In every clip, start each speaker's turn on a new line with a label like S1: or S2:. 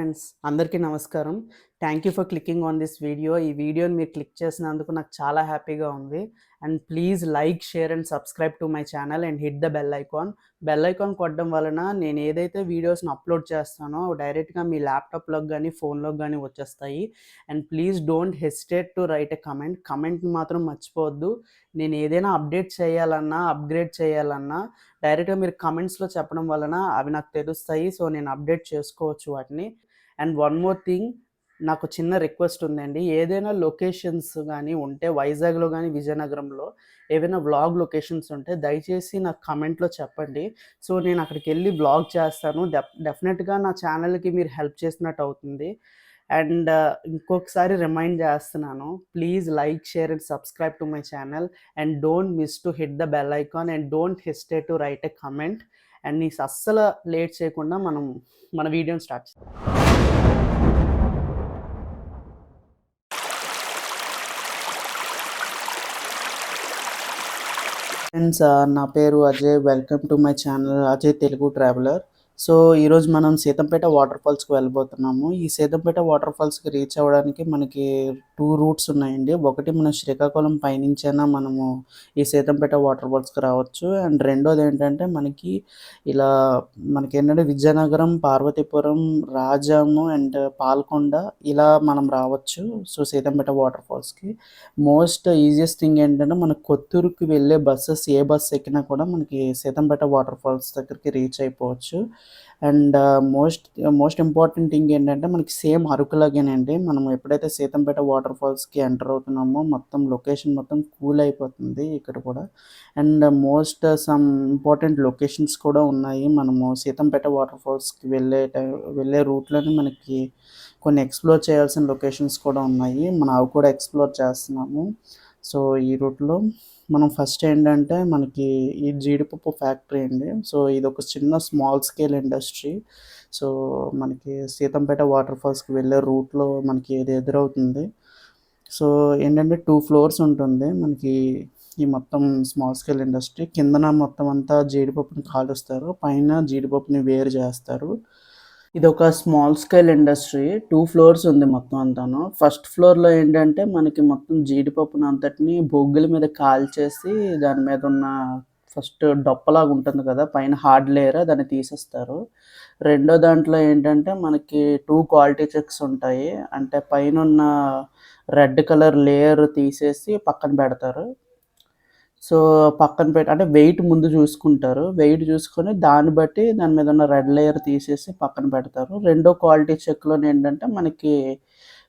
S1: Friends అందరికీ నమస్కారం. Thank you for clicking on this video. ఈ వీడియోని మీరు క్లిక్ చేసినందుకు నాకు చాలా హ్యాపీగా ఉంది. And please like, share and subscribe to my channel and hit the bell icon. Bell icon కొట్టడం వలన నేను ఏదైతే వీడియోస్ని అప్లోడ్ చేస్తానో డైరెక్ట్గా మీ ల్యాప్టాప్లోకి కానీ ఫోన్లోకి కానీ వచ్చేస్తాయి. And please don't hesitate to write a కమెంట్ని మాత్రం మర్చిపోవద్దు. నేను ఏదైనా అప్డేట్ చేయాలన్నా, అప్గ్రేడ్ చేయాలన్నా డైరెక్ట్గా మీరు కమెంట్స్లో చెప్పడం వలన అవి నాకు తెలుస్తాయి. సో నేను అప్డేట్ చేసుకోవచ్చు వాటిని. అండ్ వన్ మోర్ థింగ్, నాకు చిన్న రిక్వెస్ట్ ఉందండి. ఏదైనా లొకేషన్స్ కానీ ఉంటే వైజాగ్లో కానీ విజయనగరంలో ఏవైనా వ్లాగ్ లొకేషన్స్ ఉంటే దయచేసి నాకు కమెంట్లో చెప్పండి. సో నేను అక్కడికి వెళ్ళి వ్లాగ్ చేస్తాను. డెఫినెట్గా నా ఛానల్కి మీరు హెల్ప్ చేసినట్టు అవుతుంది. అండ్ ఇంకొకసారి రిమైండ్ చేస్తున్నాను, please like, share and subscribe to my channel and don't miss to hit the bell icon and don't hesitate to write a comment. And నీ అస్సలు లేట్ చేయకుండా మనం మన వీడియోని స్టార్ట్ చేద్దాం. ఫ్రెండ్స్, నా పేరు Ajay. Welcome to my channel Ajay Telugu traveller. So ఈరోజు మనం సీతంపేట వాటర్ ఫాల్స్కి వెళ్ళబోతున్నాము. ఈ సీతంపేట వాటర్ ఫాల్స్కి రీచ్ అవ్వడానికి మనకి 2 రూట్స్ ఉన్నాయండి. ఒకటి మనం శ్రీకాకుళం పైనుంచైనా మనము ఈ సీతంపేట వాటర్ ఫాల్స్కి రావచ్చు. అండ్ రెండోది ఏంటంటే మనకి ఏంటంటే విజయనగరం, పార్వతీపురం, రాజాము అండ్ పాల్కొండ ఇలా మనం రావచ్చు. సో సీతంపేట వాటర్ ఫాల్స్కి మోస్ట్ ఈజియెస్ట్ థింగ్ ఏంటంటే మనకు కొత్తూరుకి వెళ్ళే బస్సెస్ ఏ బస్ ఎక్కినా కూడా మనకి సీతంపేట వాటర్ ఫాల్స్ దగ్గరికి రీచ్ అయిపోవచ్చు. అండ్ మోస్ట్ ఇంపార్టెంట్ థింగ్ ఏంటంటే మనకి సేమ్ అరకులాగేనండి. మనం ఎప్పుడైతే సీతంపేట వాటర్ ఫాల్స్కి ఎంటర్ అవుతున్నామో మొత్తం లొకేషన్ మొత్తం కూల్ అయిపోతుంది ఇక్కడ కూడా. అండ్ సమ్ ఇంపార్టెంట్ లొకేషన్స్ కూడా ఉన్నాయి. మనము సీతంపేట వాటర్ ఫాల్స్కి వెళ్ళే రూట్లోనే మనకి కొన్ని ఎక్స్ప్లోర్ చేయాల్సిన లొకేషన్స్ కూడా ఉన్నాయి. మనం అవి కూడా ఎక్స్ప్లోర్ చేస్తున్నాము. సో ఈ రూట్లో మనం ఫస్ట్ ఏంటంటే మనకి ఈ జీడిపప్పు ఫ్యాక్టరీ అండి. సో ఇది ఒక చిన్న స్మాల్ స్కేల్ ఇండస్ట్రీ. సో మనకి సీతంపేట వాటర్ ఫాల్స్కి వెళ్ళే రూట్లో మనకి ఇది ఎదురవుతుంది. సో ఏంటంటే 2 ఫ్లోర్స్ ఉంటుంది మనకి ఈ మొత్తం స్మాల్ స్కేల్ ఇండస్ట్రీ. కిందన మొత్తం అంతా జీడిపప్పుని కాలుస్తారు, పైన జీడిపప్పుని వేరు చేస్తారు. ఇది ఒక స్మాల్ స్కేల్ ఇండస్ట్రీ. 2 ఫ్లోర్స్ ఉంది మొత్తం అంతాను. ఫస్ట్ ఫ్లోర్లో ఏంటంటే మనకి మొత్తం జీడిపప్పును అంతటిని బొగ్గుల మీద కాల్చేసి దాని మీద ఉన్న ఫస్ట్ డొప్పలాగా ఉంటుంది కదా పైన హార్డ్ లేయర్, దాన్ని తీసేస్తారు. రెండో దాంట్లో ఏంటంటే మనకి 2 క్వాలిటీ చెక్స్ ఉంటాయి. అంటే పైన ఉన్న రెడ్ కలర్ లేయర్ తీసేసి పక్కన పెడతారు. సో పక్కన పెట్టి అంటే వెయిట్ ముందు చూసుకుంటారు. వెయిట్ చూసుకొని దాన్ని బట్టి దాని మీద ఉన్న రెడ్ లేయర్ తీసేసి పక్కన పెడతారు. రెండో క్వాలిటీ చెక్లో ఏంటంటే మనకి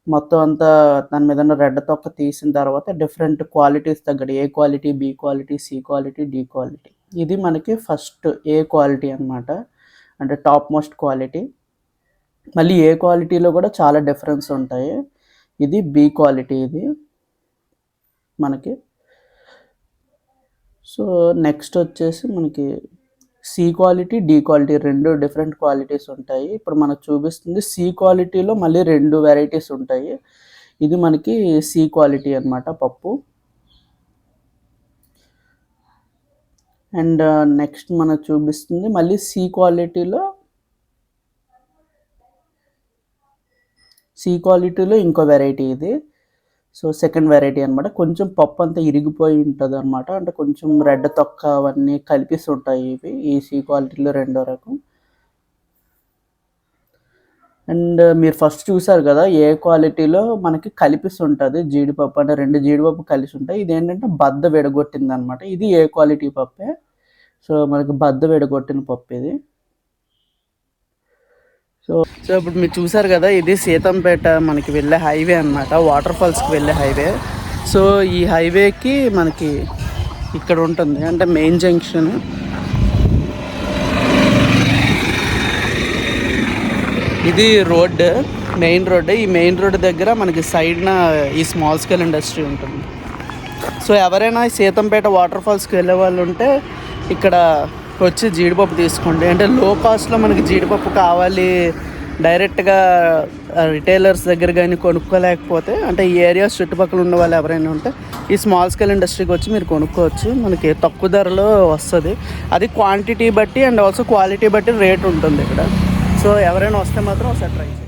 S1: మొత్తం అంతా దాని మీద ఉన్న రెడ్ తొక్క తీసిన తర్వాత డిఫరెంట్ క్వాలిటీస్ తగ్గట్టు A quality, B quality, C quality, D quality. ఇది మనకి ఫస్ట్ ఏ క్వాలిటీ అనమాట, అంటే టాప్ మోస్ట్ క్వాలిటీ. మళ్ళీ ఏ క్వాలిటీలో కూడా చాలా డిఫరెన్స్ ఉంటాయి. ఇది బి క్వాలిటీ ఇది మనకి. సో నెక్స్ట్ వచ్చేసి మనకి C quality, D quality 2 different qualities ఉంటాయి. ఇప్పుడు మనకు చూపిస్తుంది సి క్వాలిటీలో మళ్ళీ 2 వెరైటీస్ ఉంటాయి. ఇది మనకి సి క్వాలిటీ అనమాట పప్పు. అండ్ నెక్స్ట్ మనకు చూపిస్తుంది మళ్ళీ సి క్వాలిటీలో ఇంకో వెరైటీ ఇది. సో సెకండ్ వెరైటీ అనమాట. కొంచెం పప్పు అంతా ఇరిగిపోయి ఉంటుంది అనమాట. అంటే కొంచెం రెడ్ తొక్క అవన్నీ కలిపిసి ఉంటాయి ఇవి. ఈ సి క్వాలిటీలో రెండో రకం. అండ్ మీరు ఫస్ట్ చూసారు కదా ఏ క్వాలిటీలో మనకి కలిపిసి ఉంటుంది జీడిపప్పు, అంటే 2 జీడిపప్పు కలిసి ఉంటాయి. ఇదేంటంటే బద్ద విడగొట్టింది అనమాట. ఇది ఏ క్వాలిటీ పప్పే. సో మనకి బద్ద విడగొట్టిన పప్పు ఇది. సో ఇప్పుడు మీరు చూసారు కదా ఇది సీతంపేట మనకి వెళ్ళే హైవే అనమాట, వాటర్ ఫాల్స్కి వెళ్ళే హైవే. సో ఈ హైవేకి మనకి ఇక్కడ ఉంటుంది అంటే మెయిన్ జంక్షన్. ఇది రోడ్, మెయిన్ రోడ్. ఈ మెయిన్ రోడ్ దగ్గర మనకి సైడ్న ఈ స్మాల్ స్కేల్ ఇండస్ట్రీ ఉంటుంది. సో ఎవరైనా సీతంపేట వాటర్ ఫాల్స్కి వెళ్ళే వాళ్ళు ఉంటే ఇక్కడ వచ్చి జీడిపప్పు తీసుకోండి. అంటే లో కాస్ట్లో మనకి జీడిపప్పు కావాలి, డైరెక్ట్గా రిటైలర్స్ దగ్గర కానీ కొనుక్కోలేకపోతే అంటే ఈ ఏరియాస్ చుట్టుపక్కల ఉన్న వాళ్ళు ఎవరైనా ఉంటే ఈ స్మాల్ స్కేల్ ఇండస్ట్రీకి వచ్చి మీరు కొనుక్కోవచ్చు. మనకి తక్కువ ధరలో వస్తుంది. అది క్వాంటిటీ బట్టి అండ్ ఆల్సో క్వాలిటీ బట్టి రేట్ ఉంటుంది ఇక్కడ. సో ఎవరైనా వస్తే మాత్రం ఒకసారి ట్రై చేయండి.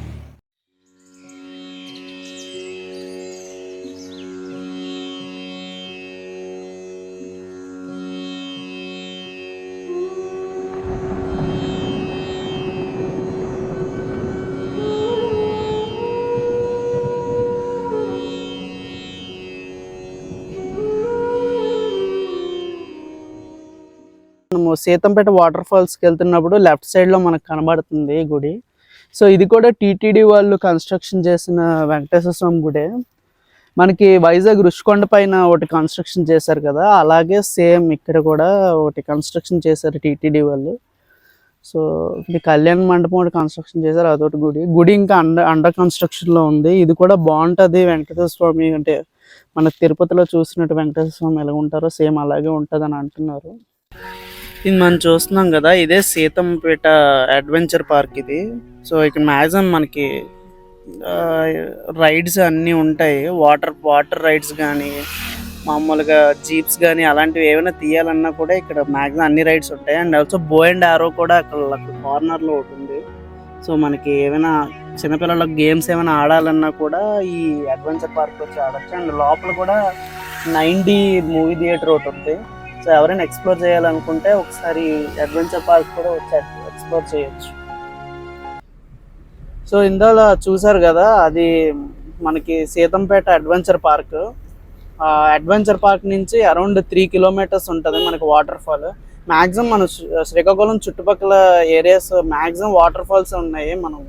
S1: మనము సీతంపేట వాటర్ ఫాల్స్కి వెళ్తున్నప్పుడు లెఫ్ట్ సైడ్లో మనకు కనబడుతుంది ఈ గుడి. సో ఇది కూడా టీటీడీ వాళ్ళు కన్స్ట్రక్షన్ చేసిన వెంకటేశ్వర స్వామి గుడే. మనకి వైజాగ్ రుషికొండ పైన ఒకటి కన్స్ట్రక్షన్ చేశారు కదా, అలాగే సేమ్ ఇక్కడ కూడా ఒకటి కన్స్ట్రక్షన్ చేశారు టీటీడీ వాళ్ళు. సో ఇది కళ్యాణ మండపం ఒకటి కన్స్ట్రక్షన్ చేశారు, అదొకటి గుడి ఇంకా అండర్ కన్స్ట్రక్షన్లో ఉంది. ఇది కూడా బాగుంటుంది. వెంకటేశ్వర స్వామి అంటే మన తిరుపతిలో చూసినట్టు వెంకటేశ్వర స్వామి ఎలా ఉంటారో సేమ్ అలాగే ఉంటుంది అని అంటున్నారు. ఇది మనం చూస్తున్నాం కదా, ఇదే సీతంపేట అడ్వెంచర్ పార్క్ ఇది. సో ఇక్కడ మ్యాక్సిమం మనకి రైడ్స్ అన్నీ ఉంటాయి. వాటర్ రైడ్స్ కానీ మామూలుగా జీప్స్ కానీ అలాంటివి ఏమైనా తీయాలన్నా కూడా ఇక్కడ మ్యాక్సిమం అన్ని రైడ్స్ ఉంటాయి. అండ్ ఆల్సో బో అండ్ ఆరో కూడా అక్కడ కార్నర్లో ఒకటి ఉంది. సో మనకి ఏమైనా చిన్నపిల్లలకు గేమ్స్ ఏమైనా ఆడాలన్నా కూడా ఈ అడ్వెంచర్ పార్క్ వచ్చి ఆడచ్చు. అండ్ లోపల కూడా 9D మూవీ థియేటర్ ఒకటి ఉంది. సో ఎవరైనా ఎక్స్ప్లోర్ చేయాలనుకుంటే ఒకసారి అడ్వెంచర్ పార్క్ కూడా వచ్చి ఎక్స్ప్లోర్ చేయొచ్చు. సో ఇందులో చూసారు కదా, అది మనకి Seethampeta adventure park. Adventure park నుంచి అరౌండ్ 3 కిలోమీటర్స్ ఉంటుంది మనకి వాటర్ ఫాల్. మ్యాక్సిమం మన శ్రీకాకుళం చుట్టుపక్కల ఏరియాస్ మ్యాక్సిమం వాటర్ ఫాల్స్ ఉన్నాయి. మనం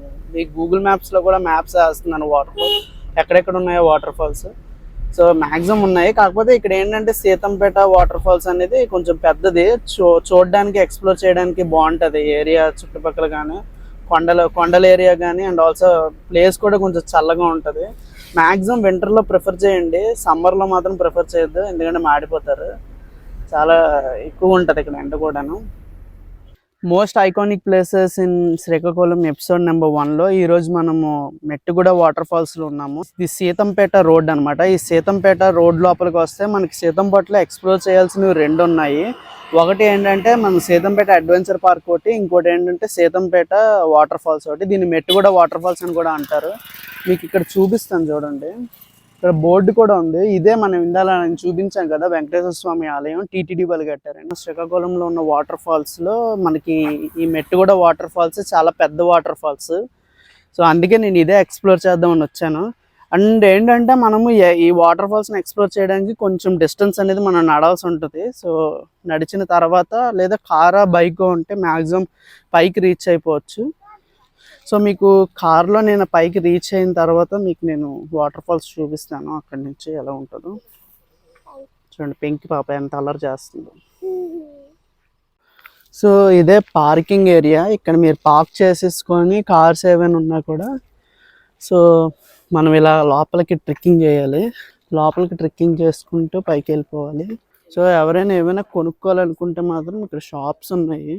S1: ఈ గూగుల్ మ్యాప్స్లో కూడా మ్యాప్స్ వేస్తున్నాను వాటర్ ఫాల్ ఎక్కడెక్కడ ఉన్నాయో వాటర్ ఫాల్స్. సో మ్యాక్సిమం ఉన్నాయి. కాకపోతే ఇక్కడ ఏంటంటే సీతంపేట వాటర్ ఫాల్స్ అనేది కొంచెం పెద్దది, చూడడానికి ఎక్స్ప్లోర్ చేయడానికి బాగుంటుంది ఏరియా చుట్టుపక్కల కానీ కొండల ఏరియా కానీ. అండ్ ఆల్సో ప్లేస్ కూడా కొంచెం చల్లగా ఉంటుంది. మ్యాక్సిమం వింటర్లో ప్రిఫర్ చేయండి, సమ్మర్లో మాత్రం ప్రిఫర్ చేయొద్దు, ఎందుకంటే మాడిపోతారు. చాలా ఎక్కువ ఉంటుంది ఇక్కడ ఎండ కూడాను. Most iconic places in Srikakulam episode number 1లో ఈరోజు మనము మెట్టుగూడ వాటర్ ఫాల్స్లో ఉన్నాము. ఇది సీతంపేట రోడ్ అనమాట. ఈ సీతంపేట రోడ్ లోపలికి వస్తే మనకి సీతంపేటలో ఎక్స్ప్లోర్ చేయాల్సినవి 2 ఉన్నాయి. ఒకటి ఏంటంటే మనం సీతంపేట అడ్వెంచర్ పార్క్ ఒకటి, ఇంకోటి ఏంటంటే సీతంపేట వాటర్ ఫాల్స్ ఒకటి. దీన్ని మెట్టుగూడ వాటర్ ఫాల్స్ అని కూడా అంటారు. మీకు ఇక్కడ చూపిస్తాను చూడండి, ఇక్కడ బోర్డు కూడా ఉంది. ఇదే మనం ఇందాల నేను చూపించాం కదా వెంకటేశ్వర స్వామి ఆలయం, టీటీడీ వాళ్ళు కట్టారండి. శ్రీకాకుళంలో ఉన్న వాటర్ ఫాల్స్లో మనకి ఈ మెట్టుగూడ వాటర్ ఫాల్స్ చాలా పెద్ద వాటర్ ఫాల్స్. సో అందుకే నేను ఇదే ఎక్స్ప్లోర్ చేద్దామని వచ్చాను. అండ్ ఏంటంటే మనము ఈ వాటర్ ఫాల్స్ని ఎక్స్ప్లోర్ చేయడానికి కొంచెం డిస్టెన్స్ అనేది మనం నడవాల్సి ఉంటుంది. సో నడిచిన తర్వాత లేదా కారా బైక్ ఉంటే మ్యాక్సిమం పైకి రీచ్ అయిపోవచ్చు. సో మీకు కార్లో నేను పైకి రీచ్ అయిన తర్వాత మీకు నేను వాటర్ ఫాల్స్ చూపిస్తాను అక్కడి నుంచి ఎలా ఉంటుందో. చూడండి పెంకి పాప ఎంత అల్లరి చేస్తుందో. సో ఇదే పార్కింగ్ ఏరియా. ఇక్కడ మీరు పార్క్ చేసేసుకొని కార్స్ ఏమైనా ఉన్నా కూడా సో మనం ఇలా లోపలికి ట్రెక్కింగ్ చేయాలి. లోపలికి ట్రెక్కింగ్ చేసుకుంటూ పైకి వెళ్ళిపోవాలి. సో ఎవరైనా ఏమైనా కొనుక్కోవాలనుకుంటే మాత్రం ఇక్కడ షాప్స్ ఉన్నాయి.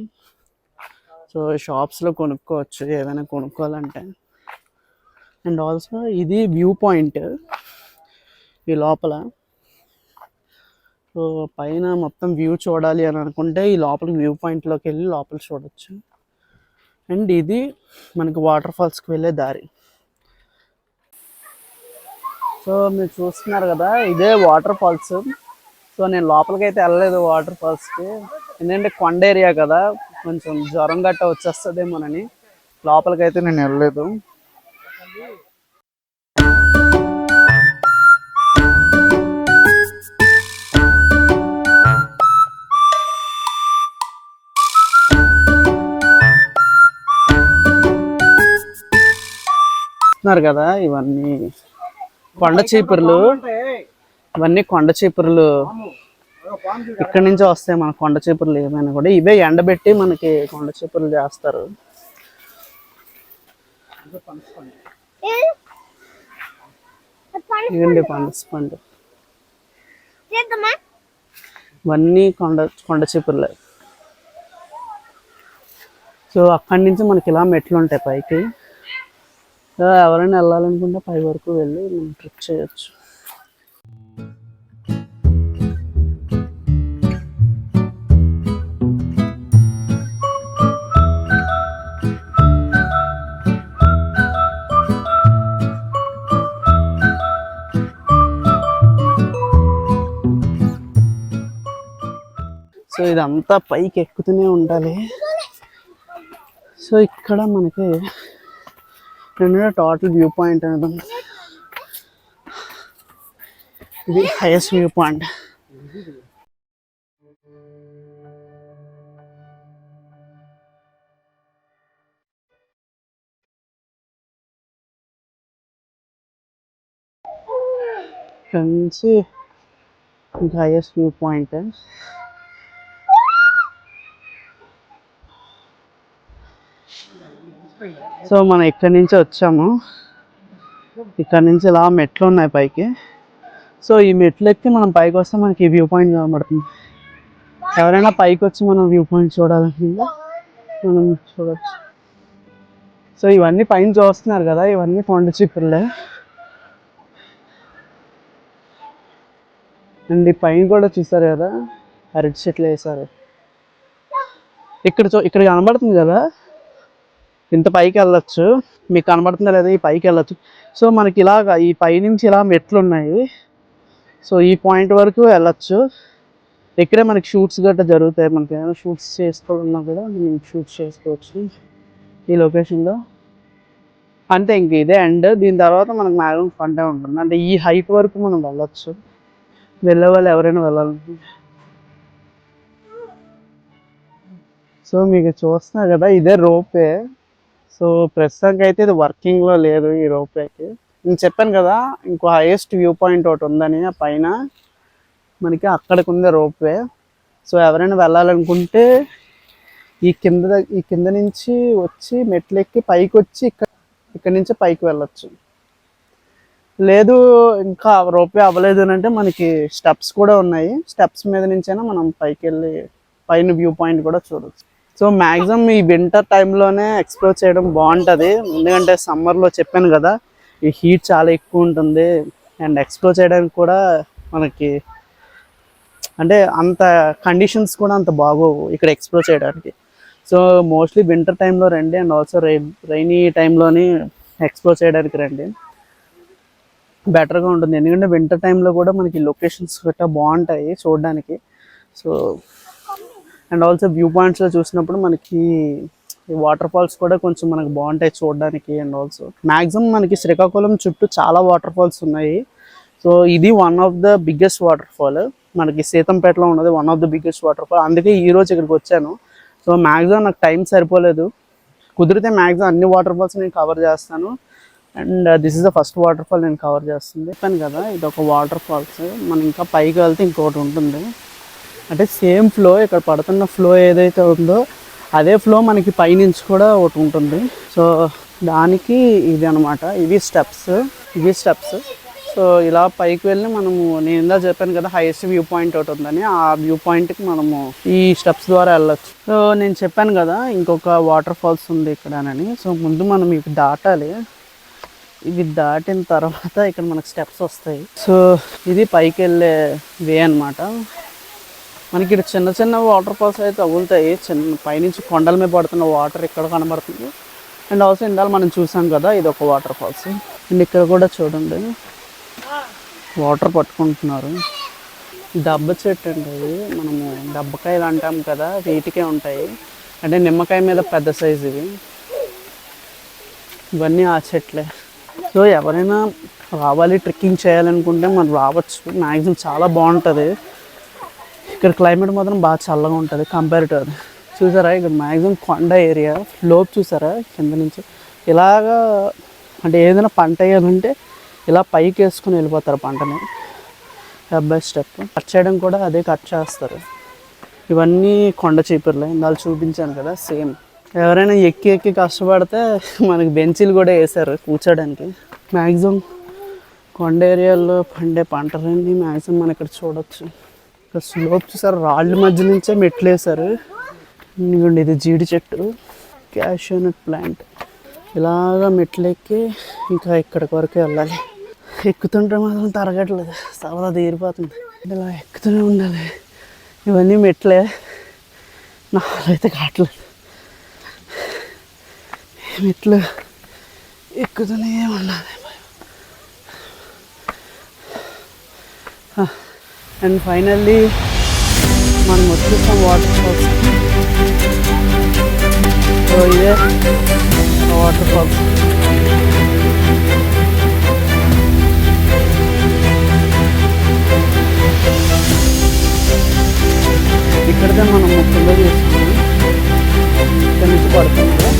S1: సో షాప్స్లో కొనుక్కోవచ్చు ఏమైనా కొనుక్కోవాలంటే. అండ్ ఆల్సో ఇది వ్యూ పాయింట్ ఈ లోపల. సో పైన మొత్తం వ్యూ చూడాలి అని అనుకుంటే ఈ లోపలికి వ్యూ పాయింట్లోకి వెళ్ళి లోపల చూడవచ్చు. అండ్ ఇది మనకి వాటర్ ఫాల్స్కి వెళ్ళే దారి. సో మీరు చూస్తున్నారు కదా, ఇదే వాటర్ ఫాల్స్. సో నేను లోపలికి అయితే వెళ్ళలేదు వాటర్ ఫాల్స్కి, ఎందుకంటే కొండ ఏరియా కదా, కొంచెం జ్వరం గట్ట వచ్చేస్తుందేమోనని లోపలికైతే నేను వెళ్ళలేదు. కదా ఇవన్నీ కొండ చీపుర్లు, ఇవన్నీ కొండ చీపుర్లు ఇక్కడ నుంచి వస్తాయి. మన కొండ చీపుర్లు ఏమైనా కూడా ఇవే ఎండబెట్టి మనకి కొండ చీపుర్లు చేస్తారు. ఇవండి పనసపండు, ఇవన్నీ కొండ చీపుర్లే. సో అక్కడి నుంచి మనకి ఇలా మెట్లు ఉంటాయి పైకి. ఎవరైనా వెళ్ళాలనుకుంటే పై వరకు వెళ్ళి మనం ట్రిప్ చేయొచ్చు. సో ఇదంతా పైకి ఎక్కుతూనే ఉండాలి. సో ఇక్కడ మనకి టోటల్ వ్యూ పాయింట్ అనేది ఉంది. ఇది హైయెస్ట్ వ్యూ పాయింట్. ఇక్కడ నుంచి ఇంకా హైయెస్ట్ వ్యూ పాయింట్. సో మనం ఇక్కడి నుంచి వచ్చాము. ఇక్కడ నుంచి ఇలా మెట్లు ఉన్నాయి పైకి. సో ఈ మెట్లు ఎక్కి మనం పైకి వస్తే మనకి ఈ వ్యూ పాయింట్ కనబడుతుంది. ఎవరైనా పైకి వచ్చి మనం వ్యూ పాయింట్ చూడాలంటే మనం చూడవచ్చు. సో ఇవన్నీ పైన చూస్తున్నారు కదా, ఇవన్నీ కొండ చిక్కుర్లే. అండ్ ఈ పైన కూడా చూస్తారు కదా, అరటి చెట్లు వేసారు. ఇక్కడ కనబడుతుంది కదా, ఇంత పైకి వెళ్ళొచ్చు. మీకు కనబడుతుందా లేదా, ఈ పైకి వెళ్ళొచ్చు. సో మనకి ఇలాగా ఈ పై నుంచి ఇలా మెట్లు ఉన్నాయి. సో ఈ పాయింట్ వరకు వెళ్ళొచ్చు. ఇక్కడే మనకి షూట్స్ గట్రా జరుగుతాయి. మనకి ఏమైనా షూట్స్ చేసుకోవాలన్నా కూడా మనం షూట్స్ చేసుకోవచ్చు ఈ లొకేషన్లో. అంతే, ఇంక ఇదే అండ్ దీని తర్వాత మనకు మ్యాక్సిమం ఫంటే ఉంటుంది. అంటే ఈ హైట్ వరకు మనం వెళ్ళొచ్చు, వెళ్ళే వాళ్ళు ఎవరైనా వెళ్ళాలి. సో మీకు చూస్తున్నారు కదా, ఇదే రోపే. సో ప్రస్తుతానికి అయితే ఇది వర్కింగ్లో లేదు ఈ రోపేకి. నేను చెప్పాను కదా ఇంకో హైయెస్ట్ వ్యూ పాయింట్ ఒకటి ఉందని, ఆ పైన మనకి అక్కడికి ఉంది రోపే. సో ఎవరైనా వెళ్ళాలనుకుంటే ఈ కింద నుంచి వచ్చి మెట్లు ఎక్కి పైకి వచ్చి ఇక్కడ నుంచి పైకి వెళ్ళొచ్చు. లేదు ఇంకా రోపే అవ్వలేదు అని అంటే మనకి స్టెప్స్ కూడా ఉన్నాయి. స్టెప్స్ మీద నుంచైనా మనం పైకి వెళ్ళి పైన వ్యూ పాయింట్ కూడా చూడవచ్చు. సో మ్యాక్సిమం ఈ వింటర్ టైంలోనే ఎక్స్ప్లోర్ చేయడం బాగుంటుంది. ఎందుకంటే సమ్మర్లో చెప్పాను కదా ఈ హీట్ చాలా ఎక్కువ ఉంటుంది. అండ్ ఎక్స్ప్లోర్ చేయడానికి కూడా మనకి అంటే అంత కండిషన్స్ కూడా అంత బాగోవు ఇక్కడ ఎక్స్ప్లోర్ చేయడానికి. సో మోస్ట్లీ వింటర్ టైంలో రండి, అండ్ ఆల్సో రైనీ టైంలోని ఎక్స్ప్లోర్ చేయడానికి రండి, బెటర్గా ఉంటుంది. ఎందుకంటే వింటర్ టైంలో కూడా మనకి లొకేషన్స్ గట్రా బాగుంటాయి చూడడానికి. సో అండ్ ఆల్సో వ్యూ పాయింట్స్లో చూసినప్పుడు మనకి ఈ వాటర్ ఫాల్స్ కూడా కొంచెం మనకు బాగుంటాయి చూడడానికి. అండ్ ఆల్సో మ్యాక్సిమం మనకి శ్రీకాకుళం చుట్టూ చాలా వాటర్ ఫాల్స్ ఉన్నాయి. సో ఇది one of the biggest water fall మనకి సీతంపేటలో ఉన్నది, one of the biggest water fall. అందుకే ఈరోజు ఇక్కడికి వచ్చాను. సో మ్యాక్సిమం నాకు టైం సరిపోలేదు. కుదిరితే మ్యాక్సిమం అన్ని వాటర్ ఫాల్స్ నేను కవర్ చేస్తాను. And this is the first water fall నేను కవర్ చేస్తుంది. చెప్పాను కదా ఇది ఒక వాటర్ ఫాల్స్. మనం ఇంకా పైకి వెళ్తే ఇంకోటి ఉంటుంది. అంటే సేమ్ ఫ్లో, ఇక్కడ పడుతున్న ఫ్లో ఏదైతే ఉందో అదే ఫ్లో మనకి పైనుంచి కూడా ఒకటి ఉంటుంది. సో దానికి ఇది అనమాట, ఇవి స్టెప్స్. సో ఇలా పైకి వెళ్ళి మనము, నేను ఇందా చెప్పాను కదా హైయెస్ట్ వ్యూ పాయింట్ ఒకటి ఉందని, ఆ వ్యూ పాయింట్కి మనము ఈ స్టెప్స్ ద్వారా వెళ్ళొచ్చు. సో నేను చెప్పాను కదా ఇంకొక వాటర్ ఫాల్స్ ఉంది ఇక్కడనని. సో ముందు మనం ఇవి దాటాలి. ఇవి దాటిన తర్వాత ఇక్కడ మనకు స్టెప్స్ వస్తాయి. సో ఇది పైకి వెళ్ళే వే అనమాట. మనకి ఇక్కడ చిన్న చిన్న వాటర్ ఫాల్స్ అయితే తగులుతాయి. పైనుంచి కొండల మీద పడుతున్న వాటర్ ఇక్కడ కనబడుతుంది. అండ్ ఆల్సో ఇందాక మనం చూసాం కదా ఇది ఒక వాటర్ ఫాల్స్. అండ్ ఇక్కడ కూడా చూడండి వాటర్ పట్టుకుంటున్నారు. దెబ్బ చెట్టు అండి ఇది. మనము దెబ్బకాయలు అంటాం కదా, వీటికే ఉంటాయి. అంటే నిమ్మకాయ మీద పెద్ద సైజు ఇవన్నీ ఆ చెట్లే. సో ఎవరైనా రావాలి ట్రెక్కింగ్ చేయాలనుకుంటే మనం రావచ్చు. మ్యాక్సిమం చాలా బాగుంటుంది. ఇక్కడ క్లైమేట్ మాత్రం బాగా చల్లగా ఉంటుంది కంపేరిటివ్ అది. చూసారా ఇక్కడ మ్యాక్సిమం కొండ ఏరియా, స్లోప్ చూసారా కింద నుంచి. ఇలాగా అంటే ఏదైనా పంట వేయాలంటే ఇలా పైకి వేసుకుని వెళ్ళిపోతారు పంటని, స్టెప్ బై స్టెప్. కట్ చేయడం కూడా అదే కట్ చేస్తారు. ఇవన్నీ కొండ చీపుర్లే, ఇందాక చూపించాను కదా సేమ్. ఎవరైనా ఎక్కి కష్టపడితే మనకి బెంచీలు కూడా వేసారు కూర్చోడానికి. మ్యాక్సిమం కొండ ఏరియాల్లో పండే పంటలన్నీ మ్యాక్సిమం మనం ఇక్కడ చూడవచ్చు. ఇక్కడ స్లోప్ చూసారు, రాళ్ళ మధ్య నుంచే మెట్లు వేసారు. ఇదిగోండి ఇది జీడి చెట్టు, క్యాషనట్ ప్లాంట్. ఇలాగా మెట్లు ఎక్కి ఇంకా ఇక్కడికి వరకు వెళ్ళాలి. ఎక్కుతుంటే మాత్రం తరగట్లేదు, సరదా తీరిపోతుంది. ఇలా ఎక్కుతూనే ఉండాలి. ఇవన్నీ మెట్లే, నాకైతే కావట్లేదు. మెట్లు ఎక్కుతూనే ఉండాలి. అండ్ ఫైనల్లీ మనం వచ్చేసాం వాటర్ ఫాల్స్. సో ఇదే వాటర్ ఫాల్స్. ఇక్కడితే మనం ముఖ్యంగా చూస్తున్నాం, ఇక్కడ నుంచి పడుతుంది కదా.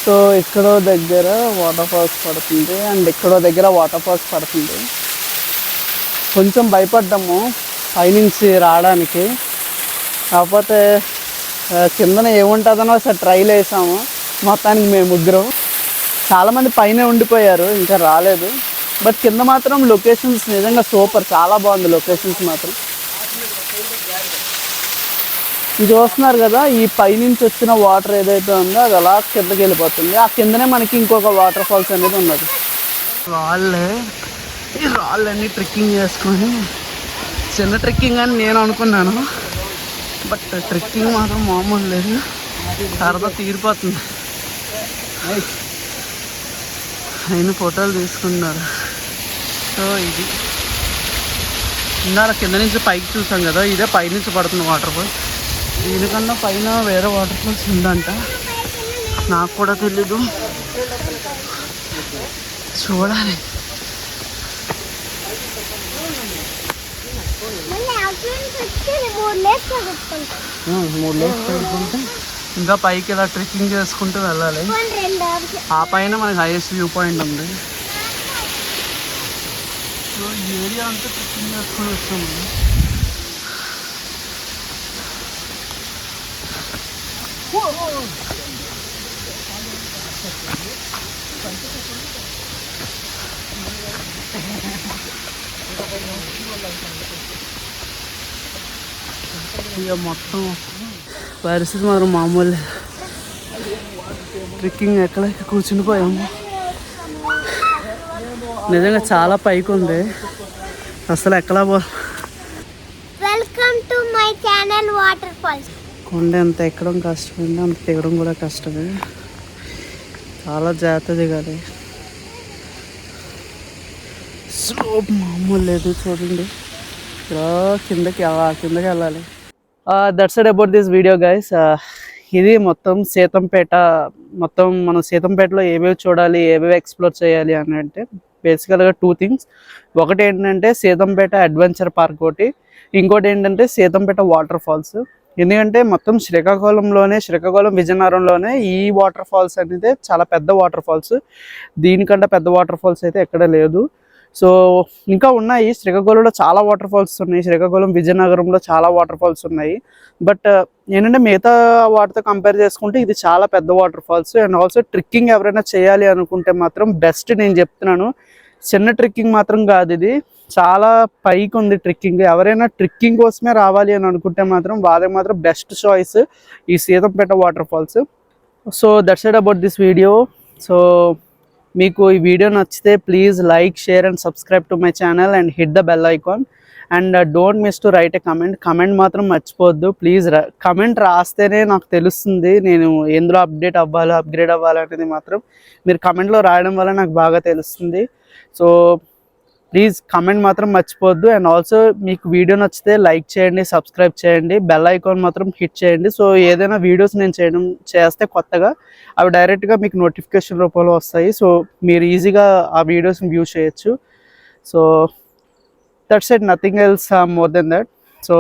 S2: సో ఎక్కడో దగ్గర వాటర్ ఫాల్స్ పడుతుంది అండ్ ఎక్కడో దగ్గర వాటర్ ఫాల్స్ పడుతుంది. కొంచెం భయపడ్డాము పైనుంచి రావడానికి, కాకపోతే కిందన ఏముంటుందనో ఒకసారి ట్రైల్ వేసాము. మొత్తానికి మేము ముగ్గురం, చాలామంది పైన ఉండిపోయారు ఇంకా రాలేదు. బట్ కింద మాత్రం లొకేషన్స్ నిజంగా సూపర్, చాలా బాగుంది లొకేషన్స్ మాత్రం. ఇది చూస్తున్నారు కదా, ఈ పైనుంచి వచ్చిన వాటర్ ఏదైతే ఉందో అది అలా కిందకి వెళ్ళిపోతుంది. ఆ కిందనే మనకి ఇంకొక వాటర్ ఫాల్స్ అనేది ఉన్నది. ఈ రాళ్ళన్నీ ట్రెక్కింగ్ చేసుకొని, చిన్న ట్రెక్కింగ్ అని నేను అనుకున్నాను, బట్ ట్రెక్కింగ్ మాత్రం మామూలు లేదు, సరదా తీరిపోతుంది. ఆయన ఫోటోలు తీసుకున్నారు. సో ఇది ఇందాక కింద నుంచి పైకి చూసాం కదా, ఇదే పైనుంచి పడుతుంది వాటర్ ఫాల్స్. దీనికన్నా పైన వేరే వాటర్ ఫాల్స్ ఉందంట, నాకు కూడా తెలీదు, చూడాలి. మూడు లేక్స్ పెట్టుకుంటే ఇంకా పైకి ఇలా ట్రెక్కింగ్ చేసుకుంటూ వెళ్ళాలి. ఆ పైన మనకి హైయెస్ట్ వ్యూ పాయింట్ ఉంది. సో ఈ ఏరియా అంతా ట్రెక్కింగ్ చేసుకొని వచ్చాము. ఇక మొత్తం పరిస్థితి మాత్రం మామూలు, ట్రెక్కింగ్ ఎక్కడెక్క కూర్చునిపోయాము. నిజంగా చాలా పైకి ఉంది, అసలు ఎక్కడా
S3: welcome to my channel waterfalls.
S2: కొండ ఎంత ఎక్కడం కష్టమైంది, అంత దిగడం కూడా కష్టమే, చాలా జాగ్రత్త దిగాలి. స్లోప్ మామూలు లేదు, చూడండి ఇలా కిందకి వెళ్ళాలి. That's it about this video guys. ఇది మొత్తం సీతంపేట, మొత్తం మనం సీతంపేటలో ఏవేవి చూడాలి, ఏవేవి ఎక్స్ప్లోర్ చేయాలి అని అంటే బేసికల్గా 2 థింగ్స్. ఒకటి ఏంటంటే సీతంపేట అడ్వెంచర్ పార్క్ ఒకటి, ఇంకోటి ఏంటంటే సీతంపేట వాటర్ ఫాల్స్. ఎందుకంటే మొత్తం శ్రీకాకుళం విజయనగరంలోనే ఈ వాటర్ ఫాల్స్ అనేది చాలా పెద్ద వాటర్ ఫాల్స్. దీనికంటే పెద్ద వాటర్ ఫాల్స్ అయితే ఎక్కడ లేదు. సో ఇంకా ఉన్నాయి, శ్రీకాకుళంలో చాలా వాటర్ ఫాల్స్ ఉన్నాయి, శ్రీకాకుళం విజయనగరంలో చాలా వాటర్ ఫాల్స్ ఉన్నాయి. బట్ ఏంటంటే మిగతా వాటితో కంపేర్ చేసుకుంటే ఇది చాలా పెద్ద waterfalls. And also trekking ఎవరైనా చేయాలి అనుకుంటే మాత్రం బెస్ట్, నేను చెప్తున్నాను. చిన్న ట్రెక్కింగ్ మాత్రం కాదు, ఇది చాలా పైకి ఉంది ట్రెక్కింగ్. ఎవరైనా ట్రెక్కింగ్ కోసమే రావాలి అని అనుకుంటే మాత్రం వాళ్ళకి మాత్రం బెస్ట్ చాయిస్ ఈ Seethampeta waterfalls. So that's it about this video. సో మీకు ఈ వీడియో నచ్చితే please like, share and subscribe to my channel and hit the bell icon. And don't miss to write a comment మాత్రం మర్చిపోవద్దు please. Comment రాస్తేనే నాకు తెలుస్తుంది నేను ఎందులో అప్గ్రేడ్ అవ్వాలనేది మాత్రం మీరు కమెంట్లో రాయడం వల్ల నాకు బాగా తెలుస్తుంది. సో ప్లీజ్ కమెంట్ మాత్రం మర్చిపోవద్దు. అండ్ ఆల్సో మీకు వీడియో నచ్చితే లైక్ చేయండి, సబ్స్క్రైబ్ చేయండి, బెల్ ఐకాన్ మాత్రం హిట్ చేయండి. సో ఏదైనా వీడియోస్ నేను చేస్తే కొత్తగా అవి డైరెక్ట్గా మీకు నోటిఫికేషన్ రూపంలో వస్తాయి. సో మీరు ఈజీగా ఆ వీడియోస్ని వ్యూ చేయొచ్చు. So that's it, nothing else more than that. So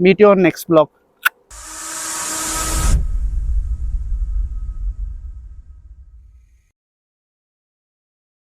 S2: meet you on next blog.